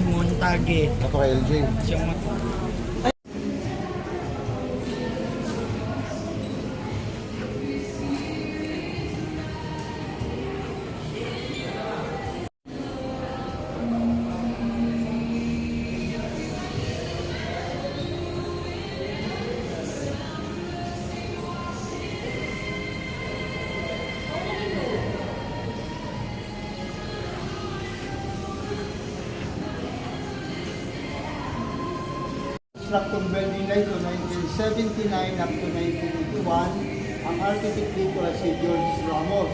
Montage. Ito kay LJ. Siyang Constructed building na ito, 1979 up to 1981. Ang architect dito ay si George Ramos.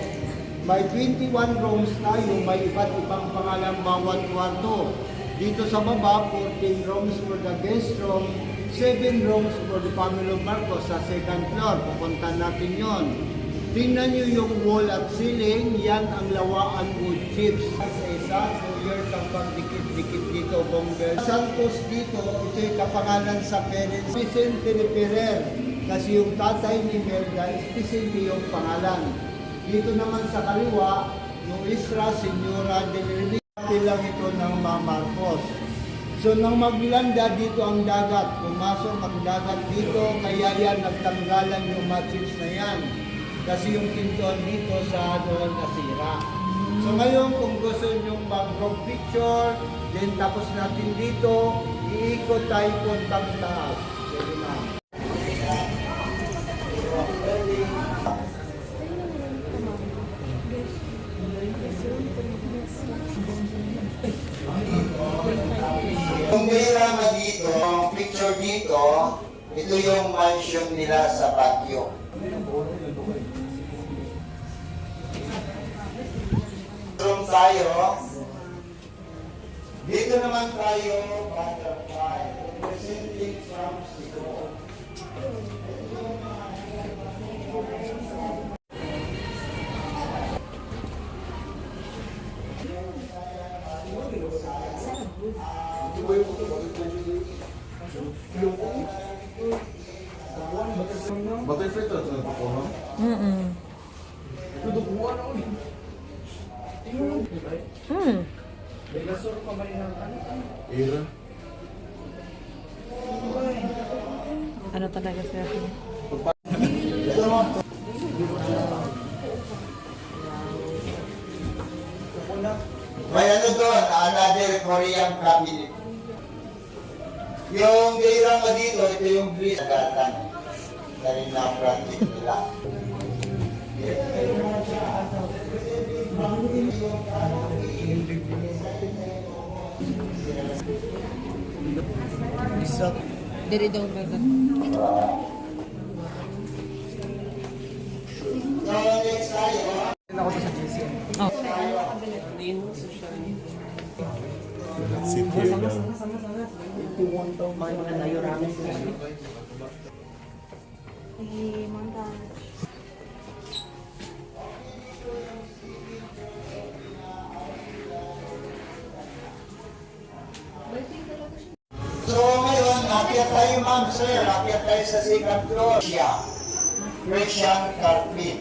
May 21 rooms tayo, may iba't ibang pangalan bawat kwarto. Dito sa baba, 14 rooms for the guest room, 7 rooms for the family of Marcos sa second floor. Pupunta natin yon. Tingnan nyo yung wall at ceiling, yan ang lawaan wood chips. Sa isa, 2 years ang pagdikit-dikit dito, Bongbel. Santos dito, ito'y kapangalan sa parents. Vicente Ferrer, kasi yung tatay ni Melda, Vicente yung pangalan. Dito naman sa kaliwa, yung Isra, Senyora de Lirvite lang ito ng Mga Marcos. So nang maglanda dito ang dagat, pumasok ang dagat dito, kaya yan nagtanggalan yung chips na yan. Kasi yung pintuan dito sa doon nasira. So ngayon, kung gusto nyo mag-group picture, then tapos natin dito, iikot tayo puntang taas. Sige na. Kung mayroon dito, ang picture dito, ito yung mansion nila sa Baguio. Room tayo. Dito naman tayo, butterfly, representing from Cebu. Butterfly to ito po, ha? Ira. Ano talaga siya? May ano doon, another Korean cabinet. Yung gaira mo dito, ito yung Greece Gatan. Na rin na project nila. Diri daw ba? So, next tayo. ako sa GC. Oh. Sit here lang. So ngayon, akyat tayo ma'am sir, akyat tayo sa second floor. Persian carpet.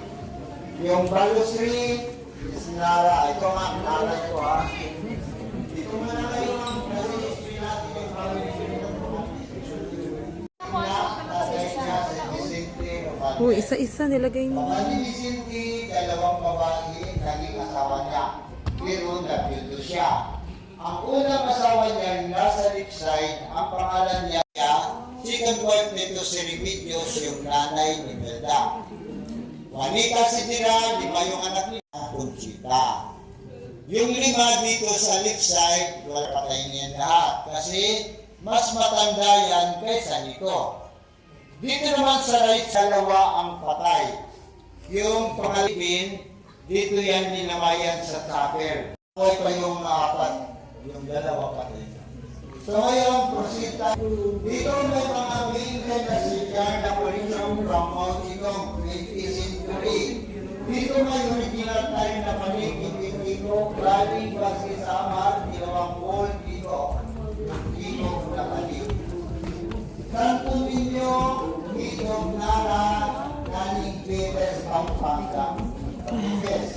Yung balustrade, sinara. Ito ma'am, nara ito ha. Dito mo na kayo ma'am, kasi history natin yung balustrade. Isa-isa nilagay niyo. Pamali ni Cindy, dalawang babae, naging asawa niya. Pero nabiyudo siya. Ang unang asawa niya nasa left side, ang pangalan niya, second wife nito si Remedios, yung nanay ni Melda. Juanita Sidira, 5 yung anak niya, Conchita. Yung 5 dito sa left side, wala patay niya lahat. Kasi mas matanda yan kaysa nito. Dito naman sa right, dalawa ang patay. Yung pangalipin, dito yan ninamayan sa tupper. Okay pa yung apat, yung dalawa patay. So ngayon, proceed tayo. Dito may mga main na si Jan na Parisang Ramos, itong 20th century. Dito may original tayo na paligid dito, galing base sa Amar, dalawang wall dito. Dito na paligid. Santo Niño, dito Nara, galing Peter Pampanga. Yes.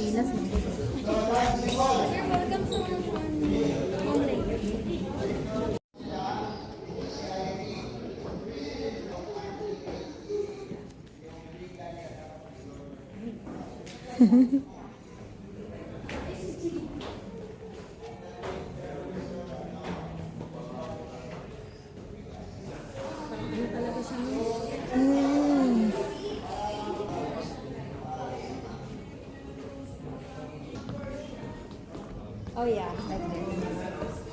So that's the wall. Mm. Oh yeah, like this.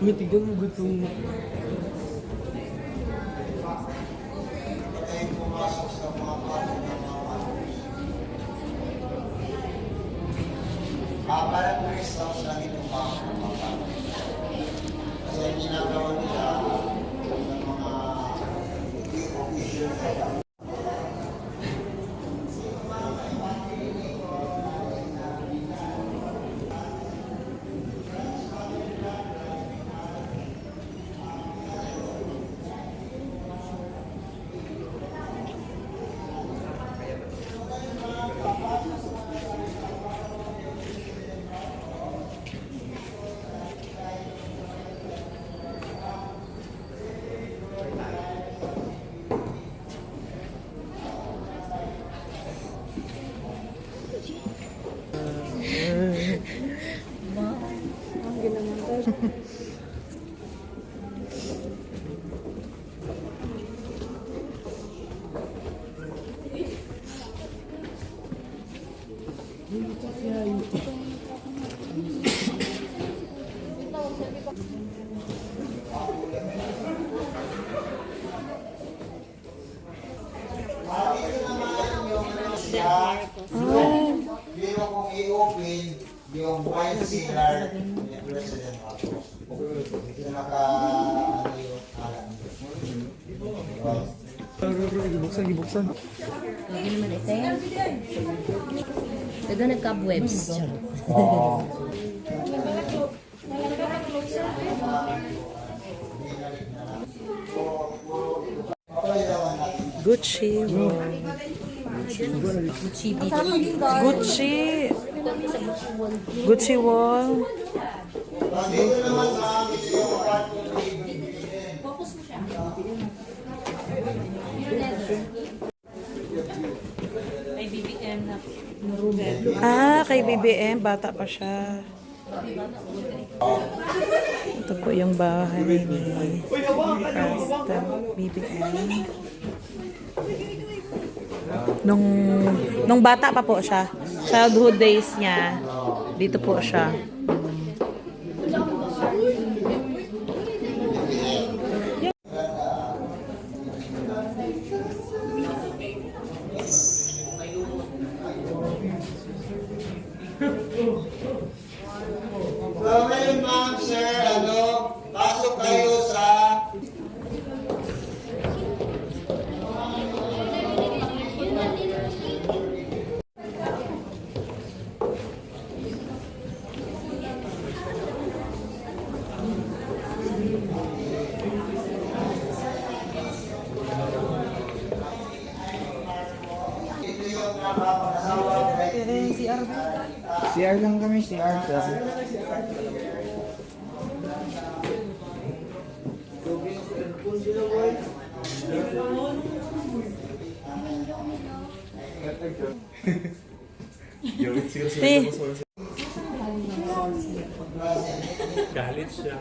Matigang mo gutom. Ay pumasok sa mga kwarto ng mga parang rest house lang itong mga kasi ang ginagawa nila ng mga official Pero kung i-open yung white sealer ni President Marcos, ito naka-ano yung alam. Gibuksan. Lagi naman ito yan. Ito nagka-webs. Gucci. Gucci. Gucci wall. Dito naman sa amin yung kwarto ni Ah, kay BBM. Bata pa siya. Ito po yung bahay ni President BBM. Nung bata pa po siya, childhood days niya, dito po siya. So ngayon ma'am, sir, pasok kayo sa ito yung nakapag-asawa. CR lang kami, CR. Te, Galit siya.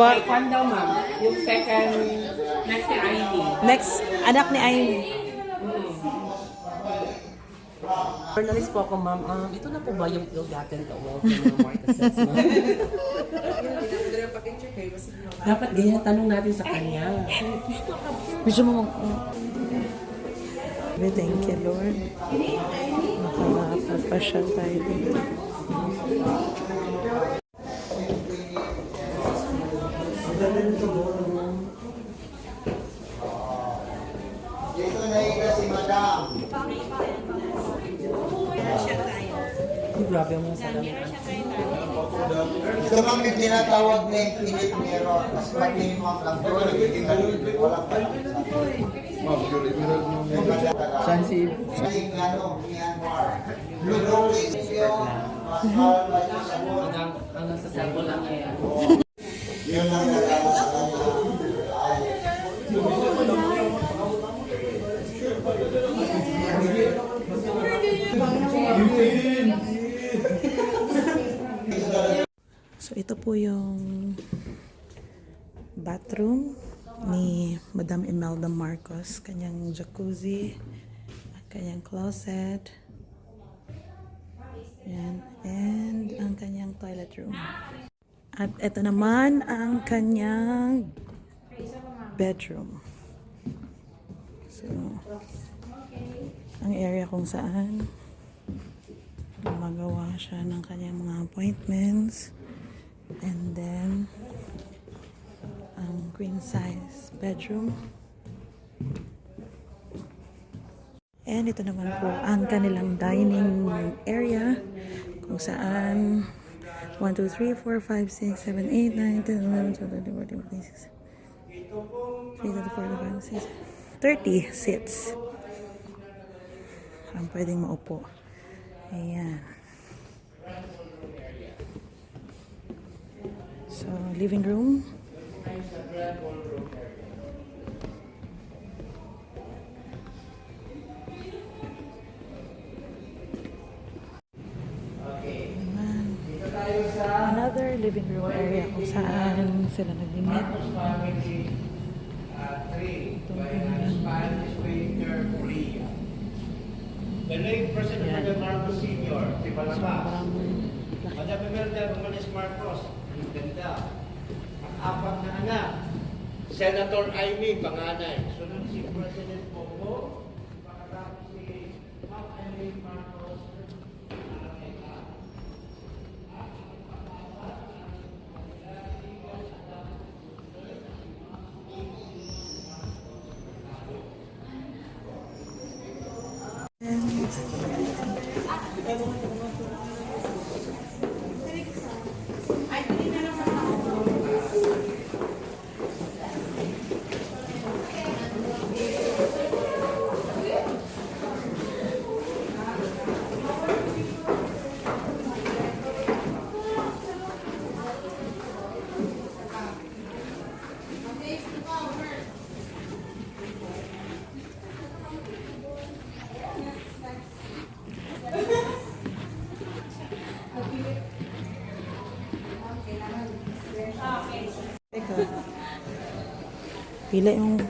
Kwan daw, ma'am. Yung second, next si Ivy. next, anak ni Ivy. Journalist po ako, ma'am. Ito na po ba yung ill-gotten wealth ng mga Marcoses, ma'am? Dapat ganyan tanong natin sa kanya. Gusto mo mag... Thank you, Lord. Nakapagpasyal tayo dito. Grabe ang mga salamin. Ito nga may tinatawag na infinite mirror. Mas matinimang lang doon. Walang Saan si Yung ano, Myanmar. Lugong isyo, mahal pa yung sabon. Hanggang sa sample lang yan. Yun ang nagkakaroon sa kanya. So ito po yung bathroom ni Madam Imelda Marcos. Kanyang jacuzzi, kanyang closet, yan, and ang kanyang toilet room. At ito naman ang kanyang bedroom. So, ang area kung saan gumagawa siya ng kanyang mga appointments. And then, ang queen size bedroom. And ito naman po ang kanilang dining area kung saan 1, 2, 3, 4, 5, 6, 7, 8, 9, 10, 11, 12, 13, 14, 15, 30 seats ang pwedeng maupo. Ayan. So, living room. Another living room area kung saan sila nag-limit. The late President Marcos Sr., si Palama. Madam Imelda Romanes Marcos, ang ganda. Ang apat na anak. Senator Amy, panganay. Sunod si President Bongo. Pakatapos si Ma'am Amy Marcos. Teka. Pila yung